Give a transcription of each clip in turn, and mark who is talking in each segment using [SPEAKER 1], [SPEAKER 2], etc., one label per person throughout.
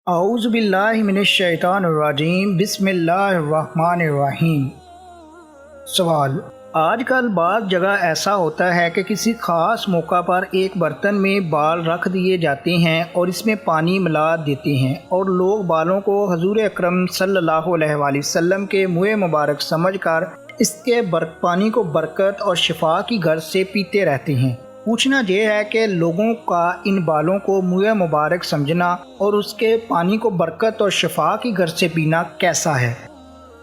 [SPEAKER 1] اعوذ باللہ من الشیطان الرجیم بسم اللہ الرحمن الرحیم۔ سوال: آج کل بعض جگہ ایسا ہوتا ہے کہ کسی خاص موقع پر ایک برتن میں بال رکھ دیے جاتے ہیں اور اس میں پانی ملا دیتے ہیں اور لوگ بالوں کو حضور اکرم صلی اللہ علیہ وآلہ وسلم کے منہ مبارک سمجھ کر اس کے پانی کو برکت اور شفا کی غرض سے پیتے رہتے ہیں۔ پوچھنا یہ ہے کہ لوگوں کا ان بالوں کو منہ مبارک سمجھنا اور اس کے پانی کو برکت اور شفا کی غرض سے پینا کیسا ہے؟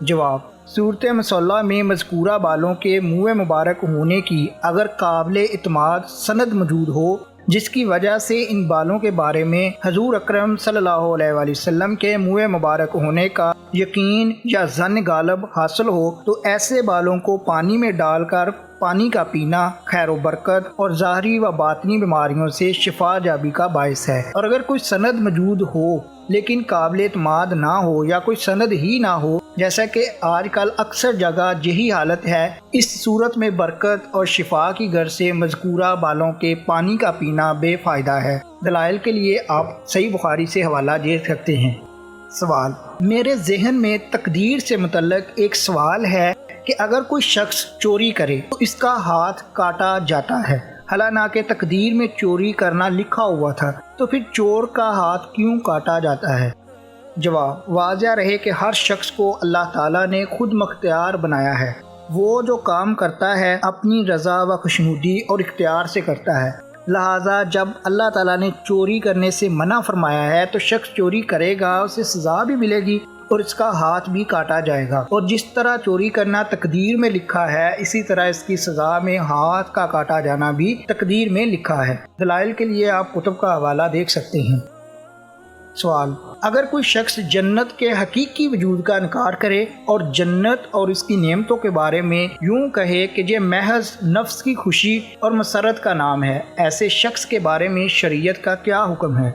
[SPEAKER 1] جواب: صورت مصالحہ میں مذکورہ بالوں کے منہ مبارک ہونے کی اگر قابل اعتماد سند موجود ہو جس کی وجہ سے ان بالوں کے بارے میں حضور اکرم صلی اللہ علیہ وآلہ وسلم کے منہ مبارک ہونے کا یقین یا ظن غالب حاصل ہو تو ایسے بالوں کو پانی میں ڈال کر پانی کا پینا خیر و برکت اور ظاہری و باطنی بیماریوں سے شفا جابی کا باعث ہے۔ اور اگر کوئی سند موجود ہو لیکن قابل اعتماد نہ ہو یا کوئی سند ہی نہ ہو، جیسا کہ آج کل اکثر جگہ یہی حالت ہے، اس صورت میں برکت اور شفا کی غرض سے مذکورہ بالوں کے پانی کا پینا بے فائدہ ہے۔ دلائل کے لیے آپ صحیح بخاری سے حوالہ دے سکتے ہیں۔ سوال: میرے ذہن میں تقدیر سے متعلق ایک سوال ہے کہ اگر کوئی شخص چوری کرے تو اس کا ہاتھ کاٹا جاتا ہے، حالانکہ تقدیر میں چوری کرنا لکھا ہوا تھا، تو پھر چور کا ہاتھ کیوں کاٹا جاتا ہے؟ جواب: واضح رہے کہ ہر شخص کو اللہ تعالیٰ نے خود مختار بنایا ہے، وہ جو کام کرتا ہے اپنی رضا و خوشنودی اور اختیار سے کرتا ہے، لہٰذا جب اللہ تعالیٰ نے چوری کرنے سے منع فرمایا ہے تو شخص چوری کرے گا، اسے سزا بھی ملے گی اور اس کا ہاتھ بھی کاٹا جائے گا، اور جس طرح چوری کرنا تقدیر میں لکھا ہے اسی طرح اس کی سزا میں ہاتھ کا کاٹا جانا بھی تقدیر میں لکھا ہے۔ دلائل کے لیے آپ کتب کا حوالہ دیکھ سکتے ہیں۔ سوال: اگر کوئی شخص جنت کے حقیقی وجود کا انکار کرے اور جنت اور اس کی نعمتوں کے بارے میں یوں کہے کہ یہ محض نفس کی خوشی اور مسرت کا نام ہے، ایسے شخص کے بارے میں شریعت کا کیا حکم ہے؟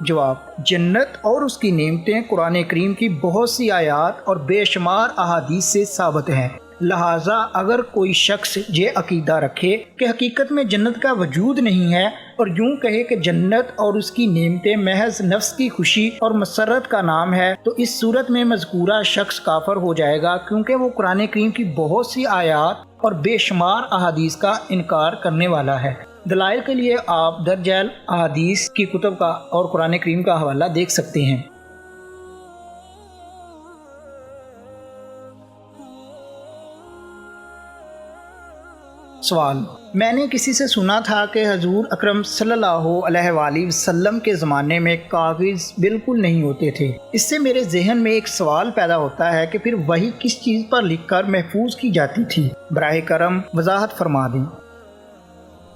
[SPEAKER 1] جواب: جنت اور اس کی نعمتیں قرآن کریم کی بہت سی آیات اور بے شمار احادیث سے ثابت ہیں، لہٰذا اگر کوئی شخص یہ عقیدہ رکھے کہ حقیقت میں جنت کا وجود نہیں ہے اور یوں کہے کہ جنت اور اس کی نعمتیں محض نفس کی خوشی اور مسرت کا نام ہے تو اس صورت میں مذکورہ شخص کافر ہو جائے گا، کیونکہ وہ قرآن کریم کی بہت سی آیات اور بے شمار احادیث کا انکار کرنے والا ہے۔ دلائل کے لیے آپ درج ذیل احادیث کی کتب کا اور قرآن کریم کا حوالہ دیکھ سکتے ہیں۔ سوال: میں نے کسی سے سنا تھا کہ حضور اکرم صلی اللہ علیہ وآلہ وسلم کے زمانے میں کاغذ بالکل نہیں ہوتے تھے۔ اس سے میرے ذہن میں ایک سوال پیدا ہوتا ہے کہ پھر وہی کس چیز پر لکھ کر محفوظ کی جاتی تھی؟ براہ کرم وضاحت فرما دیں۔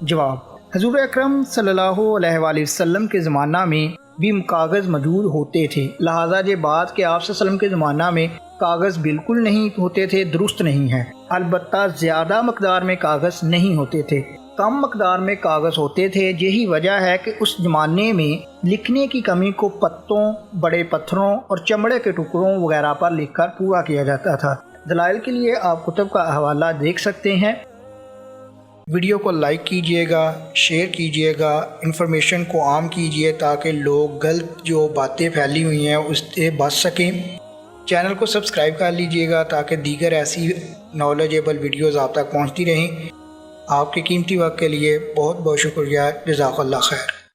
[SPEAKER 1] جواب: حضور اکرم صلی اللہ علیہ وآلہ وسلم کے زمانہ میں بھی کاغذ موجود ہوتے تھے، لہٰذا یہ بات کہ آپ صلی اللہ علیہ وسلم کے زمانہ میں کاغذ بالکل نہیں ہوتے تھے درست نہیں ہے۔ البتہ زیادہ مقدار میں کاغذ نہیں ہوتے تھے، کم مقدار میں کاغذ ہوتے تھے۔ یہی وجہ ہے کہ اس زمانے میں لکھنے کی کمی کو پتوں، بڑے پتھروں اور چمڑے کے ٹکڑوں وغیرہ پر لکھ کر پورا کیا جاتا تھا۔ دلائل کے لیے آپ کتب کا حوالہ دیکھ سکتے ہیں۔ ویڈیو کو لائک کیجئے گا، شیئر کیجئے گا، انفارمیشن کو عام کیجئے تاکہ لوگ غلط جو باتیں پھیلی ہوئی ہیں اس سے بچ سکیں۔ چینل کو سبسکرائب کر لیجئے گا تاکہ دیگر ایسی نالجیبل ویڈیوز آپ تک پہنچتی رہیں۔ آپ کے قیمتی وقت کے لیے بہت بہت شکریہ۔ جزاک اللہ خیر۔